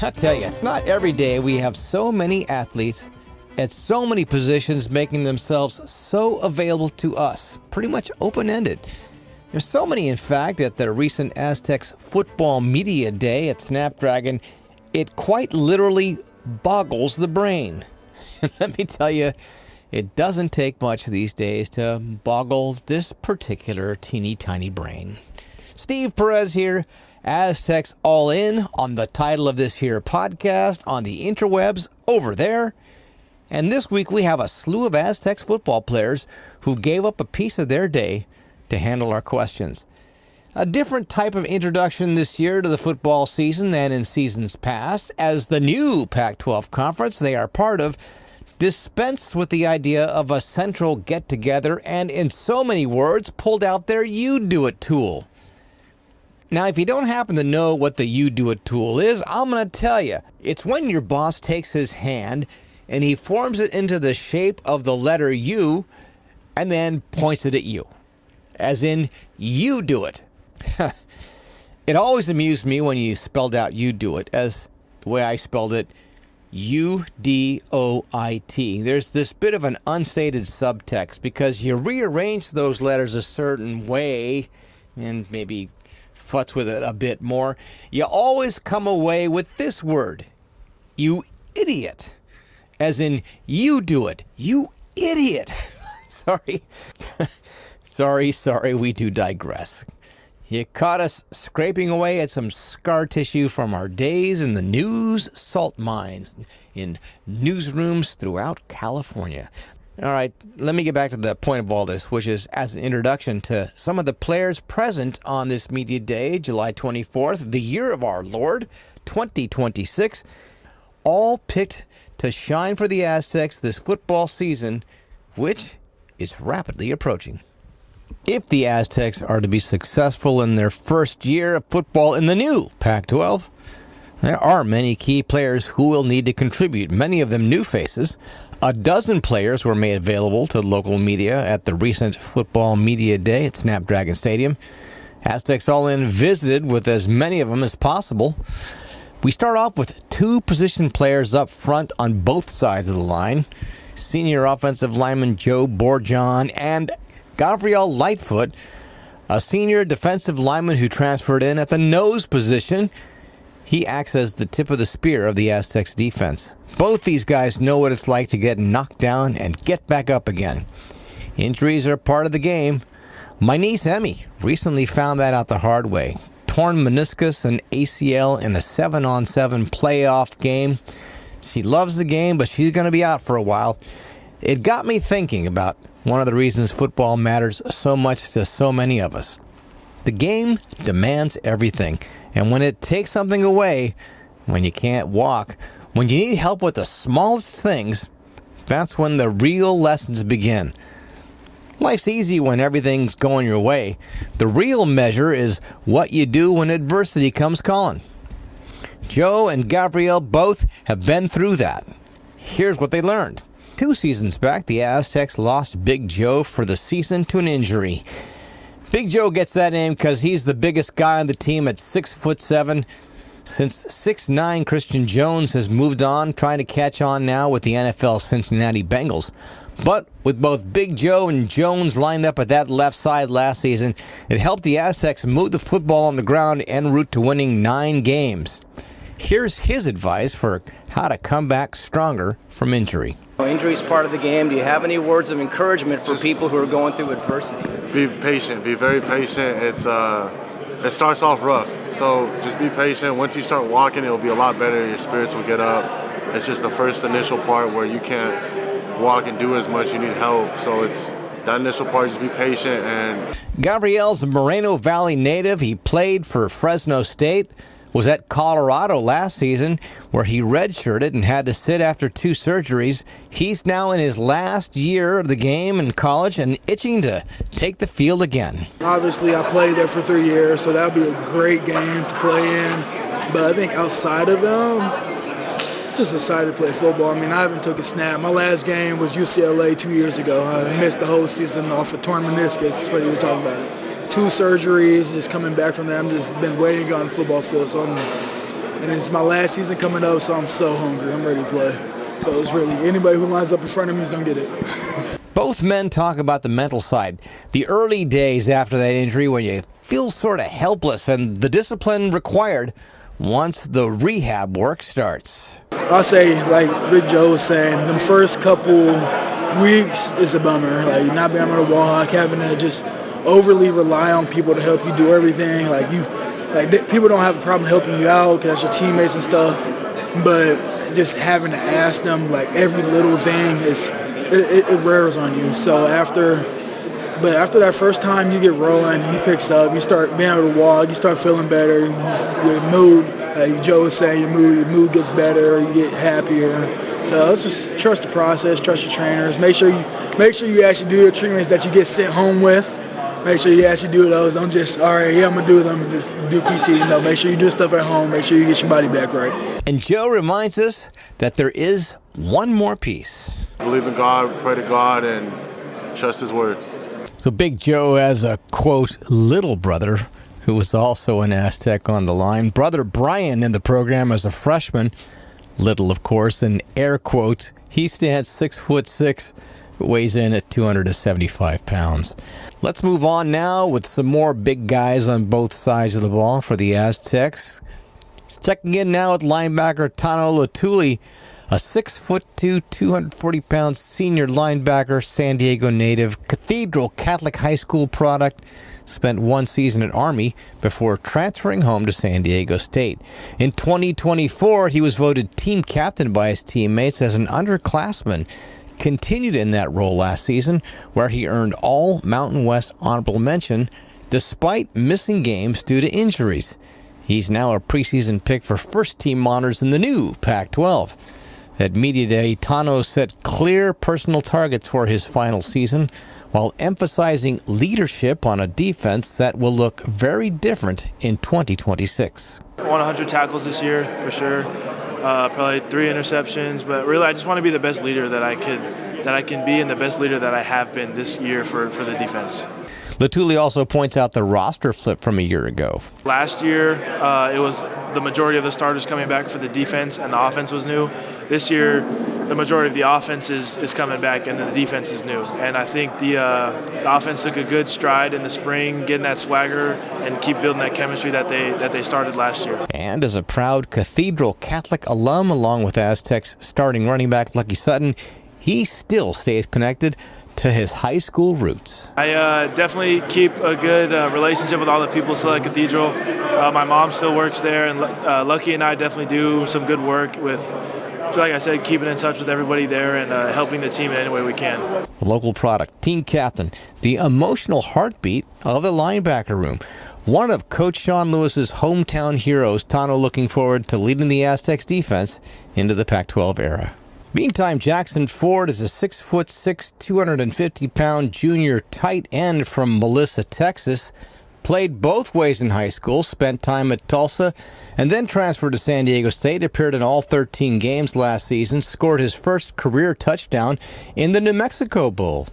I tell you, it's not every day we have so many athletes at so many positions making themselves so available to us, pretty much open-ended. There's so many, in fact, at the recent Aztecs Football Media Day at Snapdragon, it quite literally boggles the brain. Let me tell you, it doesn't take much these days to boggle this particular teeny tiny brain. Steve Perez here, Aztecs All In, on the title of this here podcast on the interwebs over there. And this week we have a slew of Aztecs football players who gave up a piece of their day to handle our questions. A different type of introduction this year to the football season than in seasons past, as the new Pac-12 conference they are part of dispensed with the idea of a central get-together and, in so many words, pulled out their You-Do-It tool. Now, if you don't happen to know what the You-Do-It tool is, I'm going to tell you. It's when your boss takes his hand and he forms it into the shape of the letter U and then points it at you. As in, you do it. It always amused me when you spelled out you do it, as the way I spelled it, U-D-O-I-T. There's this bit of an unstated subtext because you rearrange those letters a certain way and maybe futz with it a bit more. You always come away with this word, you idiot. As in, you do it. You idiot. Sorry, we do digress. You caught us scraping away at some scar tissue from our days in the news salt mines in newsrooms throughout California. All right, let me get back to the point of all this, which is as an introduction to some of the players present on this media day, July 24th, the year of our Lord, 2026, all picked to shine for the Aztecs this football season, which is rapidly approaching. If the Aztecs are to be successful in their first year of football in the new Pac-12, there are many key players who will need to contribute, many of them new faces. A dozen players were made available to local media at the recent Football Media Day at Snapdragon Stadium. Aztecs All In visited with as many of them as possible. We start off with two position players up front on both sides of the line. Senior offensive lineman Joe Borjon and Gavriel Lightfoot, a senior defensive lineman who transferred in at the nose position. He acts as the tip of the spear of the Aztecs defense. Both these guys know what it's like to get knocked down and get back up again. Injuries are part of the game. My niece Emmy recently found that out the hard way. Torn meniscus and ACL in a 7-on-7 playoff game. She loves the game, but she's going to be out for a while. It got me thinking about one of the reasons football matters so much to so many of us. The game demands everything, and when it takes something away, when you can't walk, when you need help with the smallest things, that's when the real lessons begin. Life's easy when everything's going your way. The real measure is what you do when adversity comes calling. Joe and Gavriel both have been through that. Here's what they learned. 2 seasons back, the Aztecs lost Big Joe for the season to an injury. Big Joe gets that name because he's the biggest guy on the team at 6'7". Since 6'9", Christian Jones has moved on, trying to catch on now with the NFL Cincinnati Bengals. But with both Big Joe and Jones lined up at that left side last season, it helped the Aztecs move the football on the ground en route to winning 9 games. Here's his advice for how to come back stronger from injury. Injury is part of the game. Do you have any words of encouragement for people who are going through adversity? Be patient. Be very patient. It starts off rough, so just be patient. Once you start walking, it'll be a lot better. Your spirits will get up. It's just the first initial part where you can't walk and do as much. You need help. So it's that initial part. Just be patient. And Gavriel's a Moreno Valley native. He played for Fresno State. Was at Colorado last season, where he redshirted and had to sit after 2 surgeries. He's now in his last year of the game in college and itching to take the field again. Obviously, I played there for 3 years, so that would be a great game to play in. But I think outside of them, just excited to play football. I mean, I haven't took a snap. My last game was UCLA 2 years ago. I missed the whole season off a torn meniscus. That's what you were talking about. 2 surgeries, just coming back from that. I'm just been waiting on the football field, so And it's my last season coming up, so I'm so hungry. I'm ready to play. So it's really, anybody who lines up in front of me is going to get it. Both men talk about the mental side. The early days after that injury when you feel sort of helpless and the discipline required once the rehab work starts. I'll say, like Big Joe was saying, the first couple weeks is a bummer. Like not being able to walk, having to just overly rely on people to help you do everything. People don't have a problem helping you out because that's your teammates and stuff. But just having to ask them like every little thing it wears on you. So after that first time you get rolling, you picks up, you start being able to walk, you start feeling better, your mood, like Joe was saying, your mood gets better, you get happier. So let's just trust the process, trust your trainers, make sure you actually do the treatments that you get sent home with. Make sure you actually do those. Don't just, all right, yeah, I'm going to do them, just do PT. No, make sure you do stuff at home. Make sure you get your body back right. And Joe reminds us that there is one more piece. Believe in God, pray to God, and trust His word. So Big Joe has a, quote, little brother who was also an Aztec on the line. Brother Brian in the program as a freshman. Little, of course, in air quotes. He stands 6'6", weighs in at 275 pounds. Let's move on now with some more big guys on both sides of the ball for the Aztecs. Checking in now with linebacker Tano Letuli, a 6'2", 240-pound senior linebacker, San Diego native, Cathedral Catholic High School product, spent one season at Army before transferring home to San Diego State. In 2024, he was voted team captain by his teammates as an underclassman. Continued in that role last season, where he earned all Mountain West honorable mention despite missing games due to injuries. He's now a preseason pick for first-team honors in the new Pac-12. At Media Day, Tano set clear personal targets for his final season, while emphasizing leadership on a defense that will look very different in 2026. I want 100 tackles this year, for sure. Probably 3 interceptions, but really I just want to be the best leader that I can be and the best leader that I have been this year for the defense. Letuli also points out the roster flip from a year ago. Last year, it was the majority of the starters coming back for the defense and the offense was new. This year, the majority of the offense is coming back and then the defense is new. And I think the offense took a good stride in the spring, getting that swagger and keep building that chemistry that they started last year. And as a proud Cathedral Catholic alum, along with Aztecs starting running back Lucky Sutton, he still stays connected to his high school roots. I definitely keep a good relationship with all the people still at Cathedral. My mom still works there, and Lucky and I definitely do some good work with, like I said, keeping in touch with everybody there and helping the team in any way we can. The local product, team captain, the emotional heartbeat of the linebacker room. One of Coach Sean Lewis's hometown heroes, Tano looking forward to leading the Aztecs defense into the Pac-12 era. Meantime, Jackson Ford is a 6'6", 250-pound junior tight end from Melissa, Texas. Played both ways in high school, spent time at Tulsa, and then transferred to San Diego State, appeared in all 13 games last season, scored his first career touchdown in the New Mexico Bowl.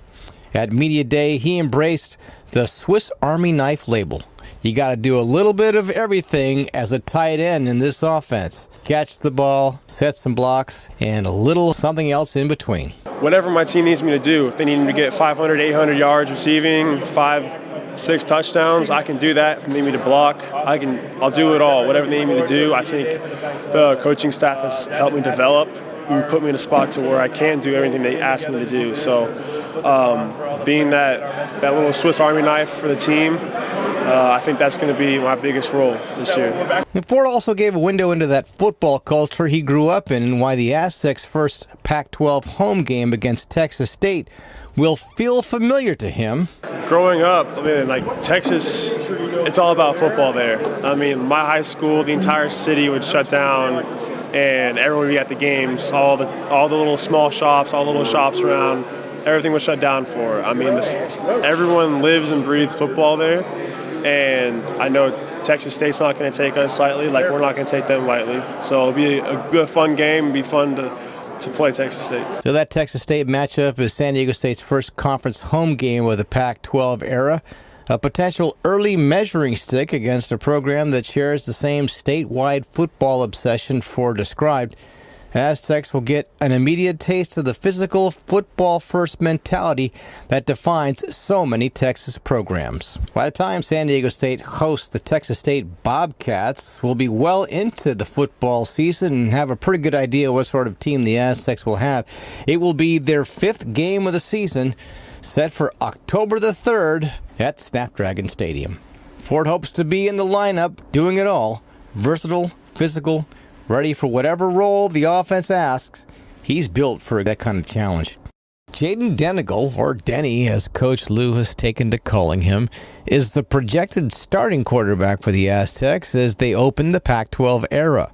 At Media Day, he embraced the Swiss Army knife label. You got to do a little bit of everything as a tight end in this offense. Catch the ball, set some blocks, and a little something else in between. Whatever my team needs me to do, if they need me to get 500, 800 yards receiving, 5, 6 touchdowns, I can do that. If they need me to block, I'll do it all. Whatever they need me to do, I think the coaching staff has helped me develop and put me in a spot to where I can do everything they ask me to do. So being that little Swiss Army knife for the team, I think that's going to be my biggest role this year. Ford also gave a window into that football culture he grew up in and why the Aztecs' first Pac-12 home game against Texas State will feel familiar to him. Growing up, I mean, like Texas, it's all about football there. I mean, my high school, the entire city would shut down and everyone would be at the games, all the little small shops, all the little shops around, everything was shut down for. I mean, everyone lives and breathes football there. And I know Texas State's not going to take us lightly, like we're not going to take them lightly. So it'll be a good, fun game. It'll be fun to play Texas State. So that Texas State matchup is San Diego State's first conference home game of the Pac-12 era. a potential early measuring stick against a program that shares the same statewide football obsession Ford described. Aztecs will get an immediate taste of the physical, football-first mentality that defines so many Texas programs. By the time San Diego State hosts the Texas State Bobcats, we'll be well into the football season and have a pretty good idea what sort of team the Aztecs will have. It will be their 5th game of the season, set for October the 3rd at Snapdragon Stadium. Ford hopes to be in the lineup, doing it all. Versatile, physical, ready for whatever role the offense asks. He's built for that kind of challenge. Jayden Denegal, or Denny as Coach Lou has taken to calling him, is the projected starting quarterback for the Aztecs as they open the Pac-12 era.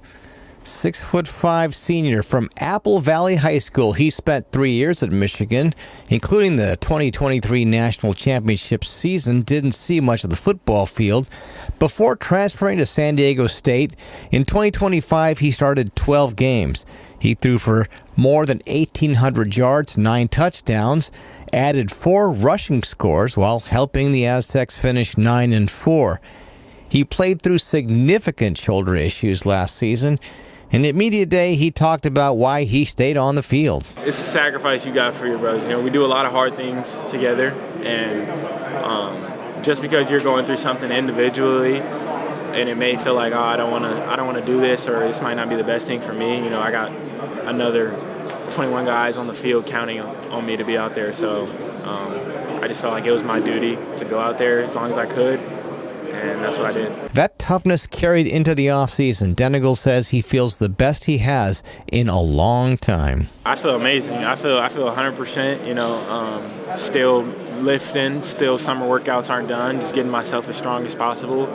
6'5" senior from Apple Valley High School. He spent 3 years at Michigan, including the 2023 National Championship season. Didn't see much of the football field. Before transferring to San Diego State, in 2025 he started 12 games. He threw for more than 1,800 yards, 9 touchdowns, added 4 rushing scores while helping the Aztecs finish 9-4. He played through significant shoulder issues last season. In the media day, he talked about why he stayed on the field. It's a sacrifice you got for your brothers. You know, we do a lot of hard things together, and just because you're going through something individually, and it may feel like, oh, I don't want to do this, or this might not be the best thing for me. You know, I got another 21 guys on the field counting on me to be out there. So I just felt like it was my duty to go out there as long as I could. And that's what I did. That toughness carried into the offseason. Denegal says he feels the best he has in a long time. I feel amazing. I feel 100%, you know, still lifting, still summer workouts aren't done, just getting myself as strong as possible.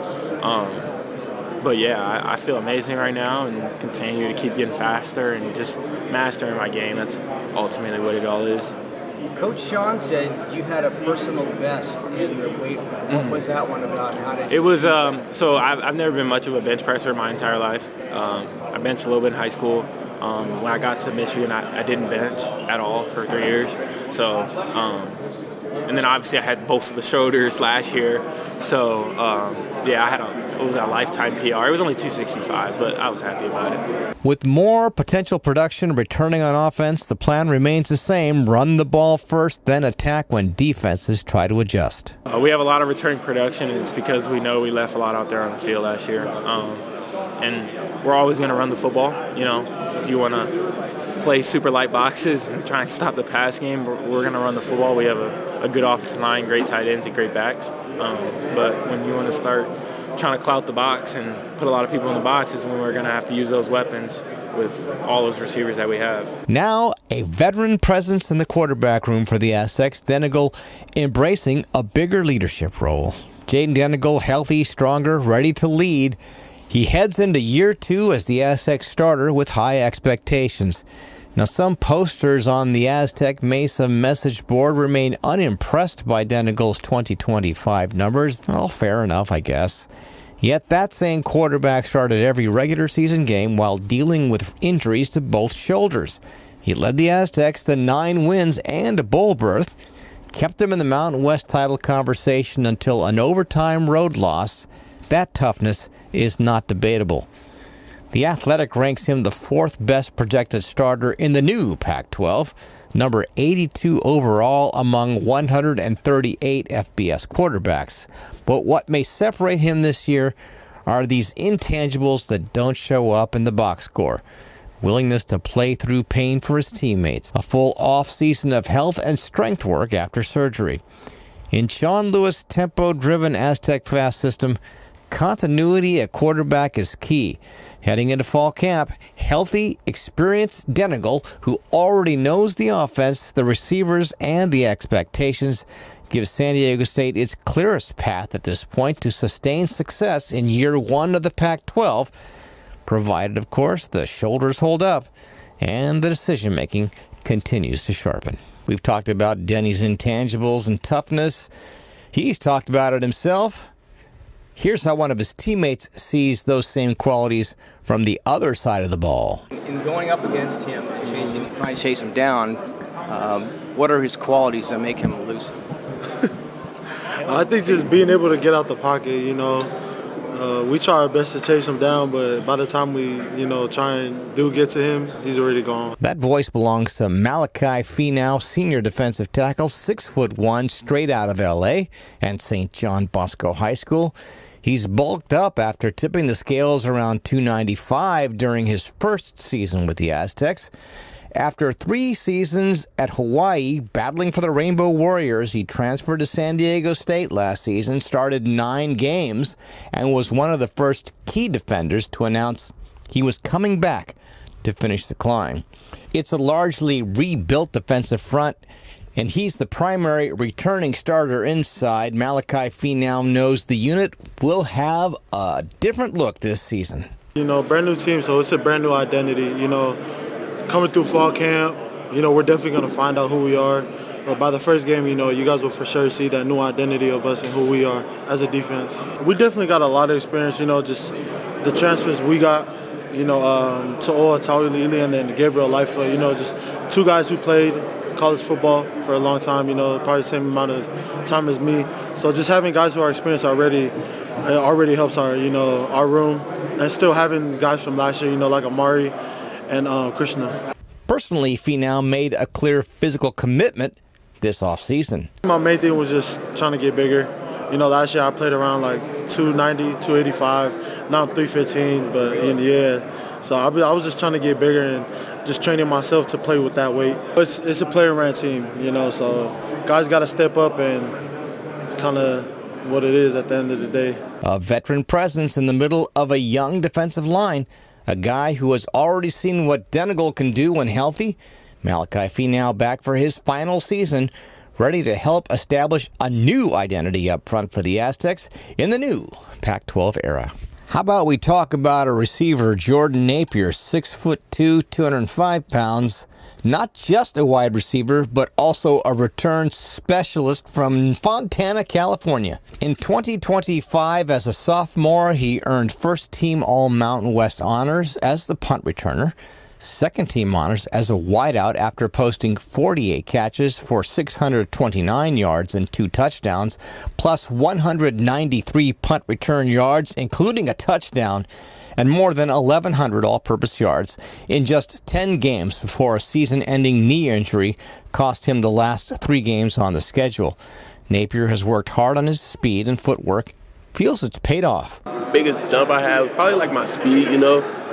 But yeah, I feel amazing right now and continue to keep getting faster and just mastering my game. That's ultimately what it all is. Coach Sean said you had a personal best in the weight room. What was that one about? How did it was so I've never been much of a bench presser my entire life. I benched a little bit in high school. When I got to Michigan, I didn't bench at all for 3 years. So and then obviously I had both of the shoulders last year. So yeah, it was a lifetime PR. It was only 265, but I was happy about it. With more potential production returning on offense, the plan remains the same. Run the ball first, then attack when defenses try to adjust. We have a lot of returning production, and it's because we know we left a lot out there on the field last year. And we're always going to run the football. You know, if you want to play super light boxes and try and stop the pass game, we're going to run the football. We have a good offensive line, great tight ends, and great backs. But when you want to start trying to clout the box and put a lot of people in the box is when we're going to have to use those weapons with all those receivers that we have. Now, a veteran presence in the quarterback room for the Aztecs, Denegal embracing a bigger leadership role. Jayden Denegal, healthy, stronger, ready to lead. He heads into year 2 as the Aztec starter with high expectations. Now, some posters on the Aztec Mesa message board remain unimpressed by Denegal's 2025 numbers. Well, fair enough, I guess. Yet that same quarterback started every regular season game while dealing with injuries to both shoulders. He led the Aztecs to 9 wins and a bowl berth, kept them in the Mountain West title conversation until an overtime road loss. That toughness is not debatable. The Athletic ranks him the 4th best projected starter in the new Pac-12, number 82 overall among 138 FBS quarterbacks. But what may separate him this year are these intangibles that don't show up in the box score. Willingness to play through pain for his teammates, a full off-season of health and strength work after surgery. In Sean Lewis' tempo-driven Aztec fast system, continuity at quarterback is key. Heading into fall camp, healthy, experienced Denegal, who already knows the offense, the receivers, and the expectations, gives San Diego State its clearest path at this point to sustain success in year 1 of the Pac-12, provided, of course, the shoulders hold up and the decision-making continues to sharpen. We've talked about Denny's intangibles and toughness. He's talked about it himself. Here's how one of his teammates sees those same qualities from the other side of the ball. In going up against him and trying to chase him down, what are his qualities that make him elusive? I think just being able to get out the pocket, we try our best to chase him down, but by the time we, try and get to him, he's already gone. That voice belongs to Malachi Finau, senior defensive tackle, 6'1", straight out of L.A. and St. John Bosco High School. He's bulked up after tipping the scales around 295 during his first season with the Aztecs. After 3 seasons at Hawaii, battling for the Rainbow Warriors, he transferred to San Diego State last season, started 9 games, and was one of the first key defenders to announce he was coming back to finish the climb. It's a largely rebuilt defensive front, and he's the primary returning starter inside. Malachi Finau knows the unit will have a different look this season. Brand new team, so it's a brand new identity, Coming through fall camp, we're definitely going to find out who we are. But by the first game, you guys will for sure see that new identity of us and who we are as a defense. We definitely got a lot of experience, just the transfers we got, to Tano Letuli and then Gavriel Lightfoot, just 2 guys who played college football for a long time, probably the same amount of time as me. So just having guys who are experienced already helps our, our room. And still having guys from last year, like Amari and Krishna. Personally, Finau made a clear physical commitment this offseason. My main thing was just trying to get bigger. Last year I played around like 290, 285. Now I'm 315, but so I was just trying to get bigger and just training myself to play with that weight. It's a player-ran team, so guys got to step up and kind of what it is at the end of the day. A veteran presence in the middle of a young defensive line. A guy who has already seen what Denegal can do when healthy. Malachi Finau back for his final season, ready to help establish a new identity up front for the Aztecs in the new Pac-12 era. How about we talk about a receiver, Jordan Napier, 6'2", 205 pounds. Not just a wide receiver, but also a return specialist from Fontana, California. In 2025, as a sophomore, he earned first-team All-Mountain West honors as the punt returner, second-team honors as a wideout after posting 48 catches for 629 yards and 2 touchdowns, plus 193 punt return yards, including a touchdown, and more than 1,100 all-purpose yards in just 10 games before a season-ending knee injury cost him the last 3 games on the schedule. Napier has worked hard on his speed and footwork, feels it's paid off. Biggest jump I had was probably like my speed,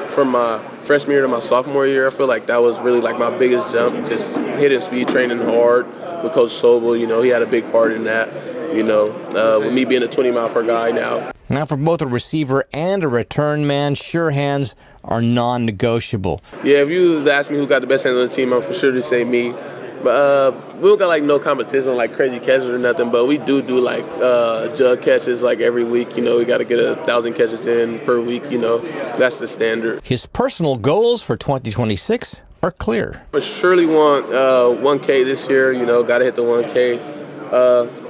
from my freshman year to my sophomore year. I feel like that was really like my biggest jump, just hitting speed, training hard with Coach Sobel. He had a big part in that, with me being a 20-mile-per guy now. Now, for both a receiver and a return man, sure hands are non-negotiable. Yeah, if you was to ask me who got the best hands on the team, I'm for sure to say me. But we don't got like no competition, like crazy catches or nothing. But we do like jug catches like every week. We got to get 1,000 catches in per week. That's the standard. His personal goals for 2026 are clear. I surely want 1K this year. Got to hit the 1K.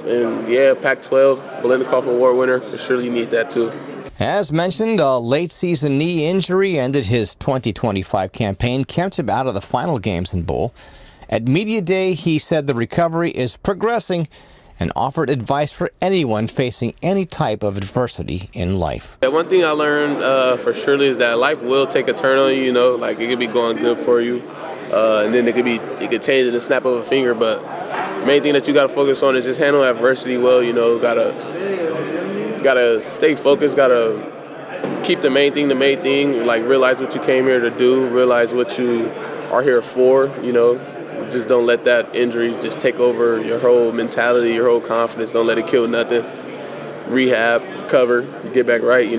And yeah, Pac-12, Biletnikoff Award winner. For surely need that too. As mentioned, a late-season knee injury ended his 2025 campaign, kept him out of the final games in bowl. At Media Day, he said the recovery is progressing and offered advice for anyone facing any type of adversity in life. One thing I learned for surely is that life will take a turn on you, like it could be going good for you, and then it could change in the snap of a finger, but the main thing that you got to focus on is just handle adversity well, gotta stay focused, gotta keep the main thing, like realize what you came here to do, realize what you are here for, just don't let that injury just take over your whole mentality, your whole confidence. Don't let it kill nothing. Rehab, recover, get back right. You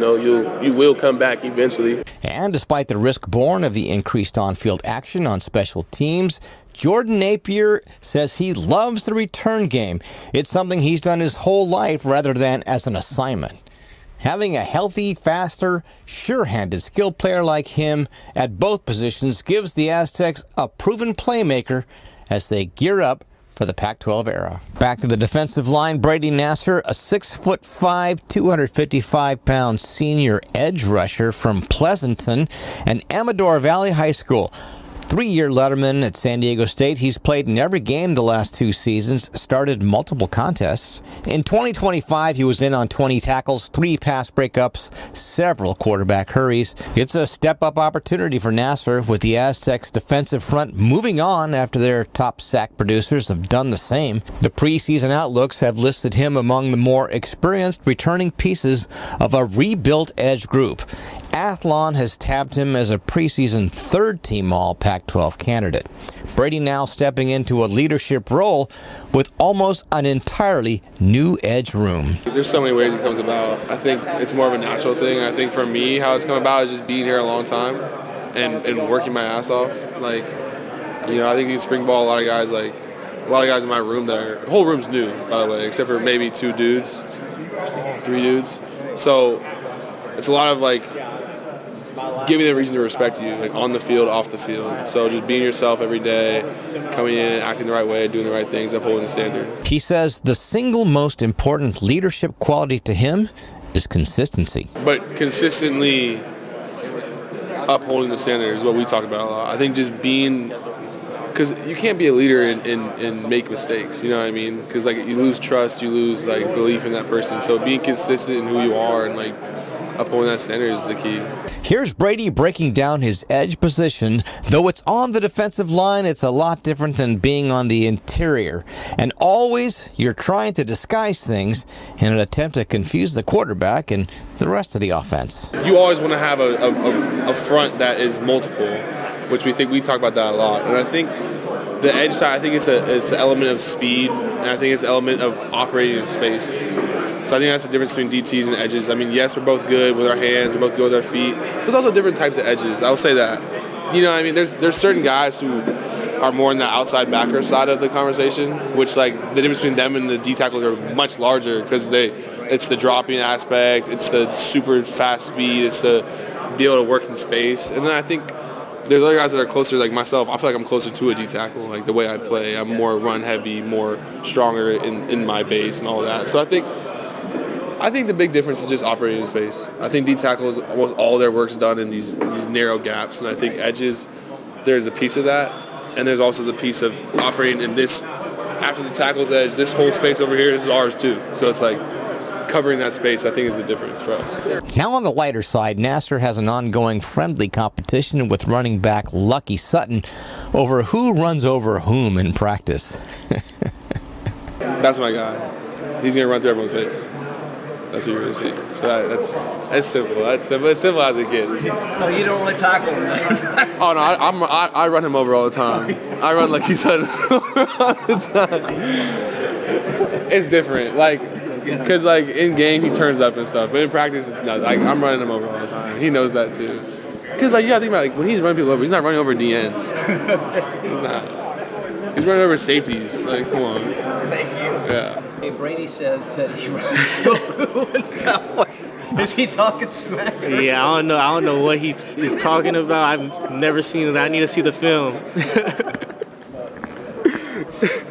will come back eventually. And despite the risk born of the increased on-field action on special teams, Jordan Napier says he loves the return game. It's something he's done his whole life rather than as an assignment. Having a healthy, faster, sure-handed skilled player like him at both positions gives the Aztecs a proven playmaker as they gear up for the Pac-12 era. Back to the defensive line, Brady Nassar, a 6'5", 255-pound senior edge rusher from Pleasanton and Amador Valley High School. three-year letterman at San Diego State, he's played in every game the last 2 seasons, started multiple contests. In 2025, he was in on 20 tackles, 3 pass breakups, several quarterback hurries. It's a step-up opportunity for Nassar, with the Aztecs defensive front moving on after their top sack producers have done the same. The preseason outlooks have listed him among the more experienced returning pieces of a rebuilt edge group. Athlon has tabbed him as a preseason third-team All-Pac-12 candidate. Brady now stepping into a leadership role with almost an entirely new edge room. There's so many ways it comes about. I think it's more of a natural thing. I think for me, how it's come about is just being here a long time and working my ass off. Like, you know, I think in spring ball, a lot of guys in my room the whole room's new, by the way, except for maybe 3 dudes. So it's a lot of like giving them a reason to respect you, like on the field, off the field. So just being yourself every day, coming in, acting the right way, doing the right things, upholding the standard. He says the single most important leadership quality to him is consistency. But consistently upholding the standard is what we talk about a lot. I think just being, because you can't be a leader and make mistakes, you know what I mean? Because like you lose trust, you lose like belief in that person. So being consistent in who you are and like upholding that standard is the key. Here's Brady breaking down his edge position. Though it's on the defensive line, it's a lot different than being on the interior. And always, you're trying to disguise things in an attempt to confuse the quarterback and the rest of the offense. You always want to have a front that is multiple, which we talk about that a lot. And I think the edge side, I think it's an element of speed, and I think it's an element of operating in space. So I think that's the difference between DTs and edges. I mean, yes, we're both good with our hands, we're both good with our feet. There's also different types of edges. I'll say that. You know what I mean? There's certain guys who are more in the outside backer side of the conversation, which like the difference between them and the D tackles are much larger because it's the dropping aspect, it's the super fast speed, it's the be able to work in space. And then I think there's other guys that are closer, like myself. I feel like I'm closer to a D tackle, like the way I play. I'm more run heavy, more stronger in my base and all of that. So I think the big difference is just operating in space. I think D tackles, almost all their work's done in these narrow gaps, and I think edges, there's a piece of that, and there's also the piece of operating in this, after the tackle's edge, this whole space over here, this is ours too. So it's like covering that space, I think, is the difference for us. Now on the lighter side, Nassar has an ongoing friendly competition with running back Lucky Sutton over who runs over whom in practice. That's my guy. He's going to run through everyone's face. That's what you're going to see. So that's simple. That's simple. As simple as it gets. So you don't really tackle him? Oh, no, I run him over all the time. I run Lucky Sutton all the time. It's different. Like, because like in game he turns up and stuff, but in practice it's not. Like I'm running him over all the time. He knows that too. Because like you gotta think about like when he's running people over, he's not running over DNs. He's not. He's running over safeties. Like come on. Thank you. Yeah. Hey, Brady said he runs. Is he talking smack? Yeah, I don't know what he's talking about. I've never seen it. I need to see the film.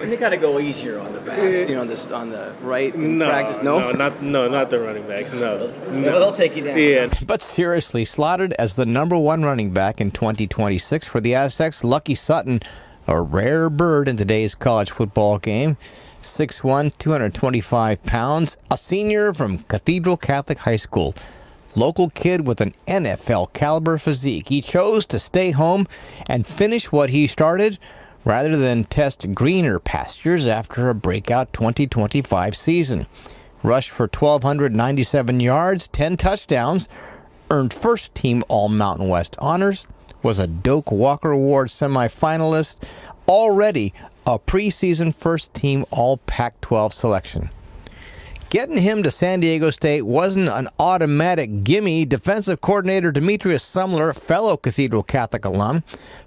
You got to go easier on the backs, you know, on the right in practice. No, not the running backs. No. They'll take you down. Yeah. But seriously, slotted as the #1 running back in 2026 for the Aztecs, Lucky Sutton, a rare bird in today's college football game. 6'1", 225 pounds, a senior from Cathedral Catholic High School. Local kid with an NFL caliber physique. He chose to stay home and finish what he started rather than test greener pastures after a breakout 2025 season. Rushed for 1,297 yards, 10 touchdowns, earned first-team All-Mountain West honors, was a Doak Walker Award semifinalist, already a preseason first-team All-Pac-12 selection. Getting him to San Diego State wasn't an automatic gimme. Defensive coordinator Demetrius Sumler, fellow Cathedral Catholic alum,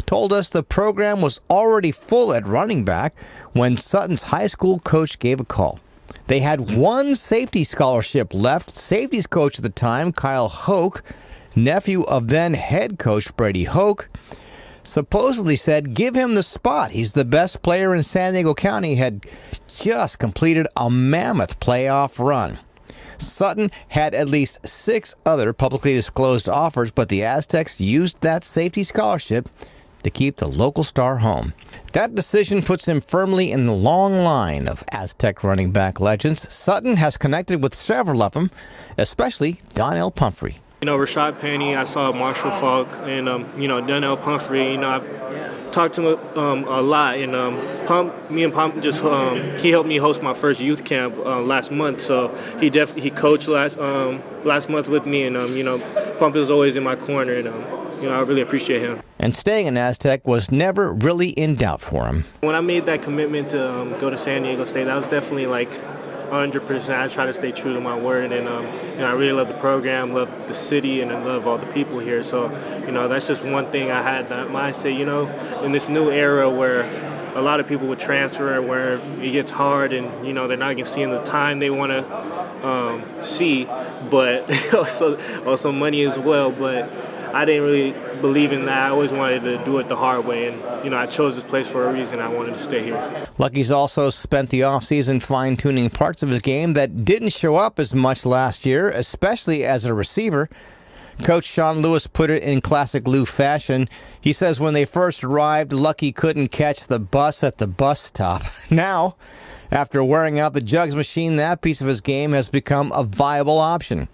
told us the program was already full at running back when Sutton's high school coach gave a call. They had one safety scholarship left. Safeties coach at the time, Kyle Hoke, nephew of then head coach Brady Hoke, supposedly said, give him the spot. He's the best player in San Diego County, had just completed a mammoth playoff run. Sutton had at least 6 other publicly disclosed offers, but the Aztecs used that safety scholarship to keep the local star home. That decision puts him firmly in the long line of Aztec running back legends. Sutton has connected with several of them, especially Donnell Pumphrey. Rashad Penny, I saw Marshall Falk, and, Donnell Pumphrey. I've talked to him a lot, and me and Pump just, he helped me host my first youth camp last month, so he coached last month with me, and, Pump is always in my corner, and, I really appreciate him. And staying in Aztec was never really in doubt for him. When I made that commitment to go to San Diego State, that was definitely 100%. I try to stay true to my word, and I really love the program, love the city, and I love all the people here. So, that's just one thing I had that mindset. In this new era where a lot of people would transfer, where it gets hard, and they're not getting seeing the time they want to see, but also money as well. But I didn't really believe in that. I always wanted to do it the hard way, and I chose this place for a reason. I wanted to stay here. Lucky's also spent the offseason fine-tuning parts of his game that didn't show up as much last year, especially as a receiver. Coach Sean Lewis put it in classic Lou fashion. He says when they first arrived, Lucky couldn't catch the bus at the bus stop. Now, after wearing out the jugs machine, that piece of his game has become a viable option.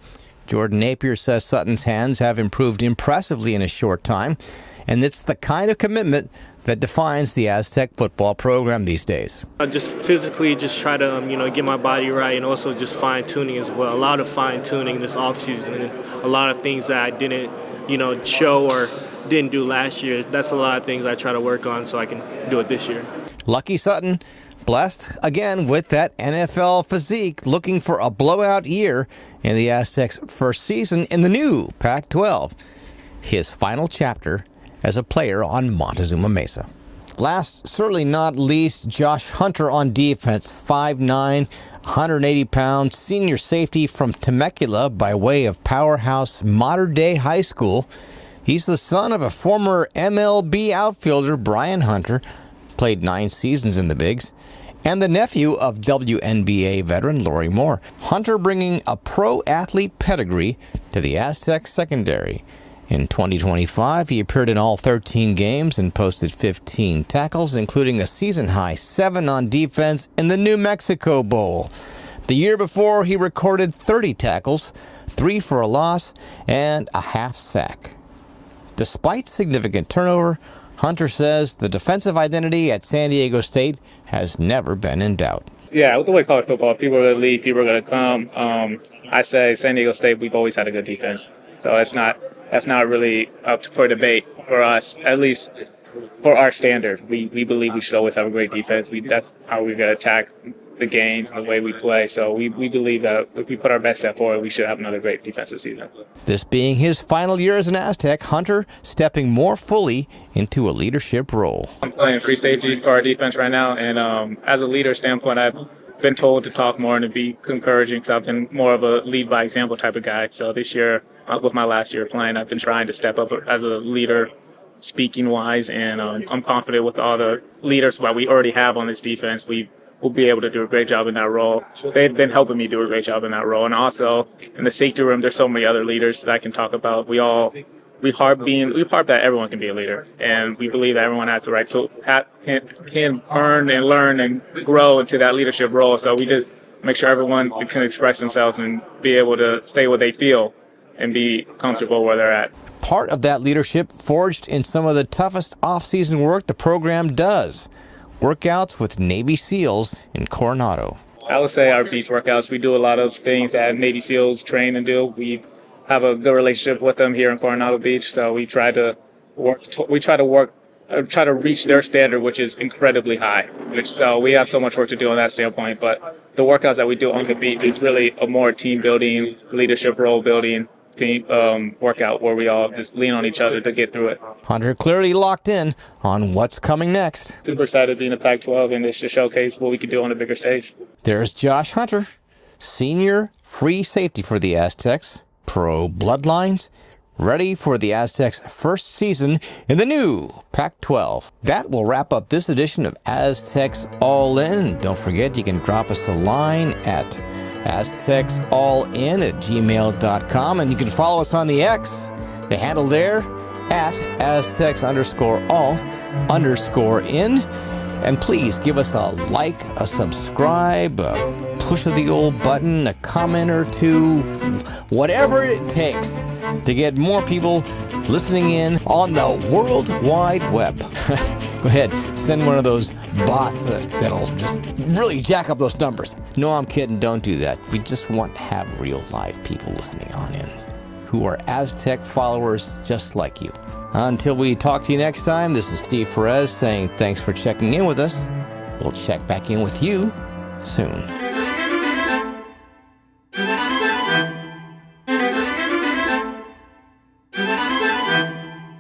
Jordan Napier says Sutton's hands have improved impressively in a short time, and it's the kind of commitment that defines the Aztec football program these days. I just physically try to, get my body right, and also just fine-tuning as well. A lot of fine-tuning this offseason, and a lot of things that I didn't, show or didn't do last year. That's a lot of things I try to work on so I can do it this year. Lucky Sutton, blessed again with that NFL physique, looking for a blowout year in the Aztecs' first season in the new Pac-12. His final chapter as a player on Montezuma Mesa. Last, certainly not least, Josh Hunter on defense, 5'9", 180 pounds, senior safety from Temecula by way of powerhouse Mater Dei High School. He's the son of a former MLB outfielder, Brian Hunter, played 9 seasons in the Bigs, and the nephew of WNBA veteran Lori Moore. Hunter bringing a pro-athlete pedigree to the Aztec secondary. In 2025, he appeared in all 13 games and posted 15 tackles, including a season-high 7 on defense in the New Mexico Bowl. The year before, he recorded 30 tackles, 3 for a loss, and a half sack. Despite significant turnover, Hunter says the defensive identity at San Diego State has never been in doubt. Yeah, with the way college football, people are going to leave, people are going to come. I say San Diego State, we've always had a good defense. So that's not really up for debate for us, at least for our standard. We believe we should always have a great defense. That's how we're going to attack the games and the way we play. So we believe that if we put our best step forward, we should have another great defensive season. This being his final year as an Aztec, Hunter stepping more fully into a leadership role. I'm playing free safety for our defense right now, and as a leader standpoint, I've been told to talk more and to be encouraging because I've been more of a lead by example type of guy. So this year, with my last year playing, I've been trying to step up as a leader, speaking wise, and I'm confident with all the leaders that we already have on this defense, we will be able to do a great job in that role. They've been helping me do a great job in that role. And also in the safety room, there's so many other leaders that I can talk about. We harp that everyone can be a leader, and we believe that everyone has the right to can earn and learn and grow into that leadership role. So we just make sure everyone can express themselves and be able to say what they feel and be comfortable where they're at. Part of that leadership forged in some of the toughest off-season work the program does. Workouts with Navy SEALs in Coronado. I would say our beach workouts, we do a lot of things that Navy SEALs train and do. We have a good relationship with them here in Coronado Beach, so we try to reach their standard, which is incredibly high. So we have so much work to do on that standpoint, but the workouts that we do on the beach is really a more team building, leadership role building team workout where we all just lean on each other to get through it. Hunter clearly locked in on what's coming next. Super excited to be in the Pac-12 and just to showcase what we can do on a bigger stage. There's Josh Hunter, senior free safety for the Aztecs, pro bloodlines, ready for the Aztecs' first season in the new Pac-12. That will wrap up this edition of Aztecs All In. Don't forget, you can drop us a line at aztecsallin@gmail.com, and you can follow us on the X. The handle there, at Aztecs_all_in. And please give us a like, a subscribe, a push of the old button, a comment or two, whatever it takes to get more people listening in on the World Wide Web. Go ahead, send one of those bots that'll just really jack up those numbers. No, I'm kidding. Don't do that. We just want to have real live people listening on in who are Aztec followers just like you. Until we talk to you next time, this is Steve Perez saying thanks for checking in with us. We'll check back in with you soon.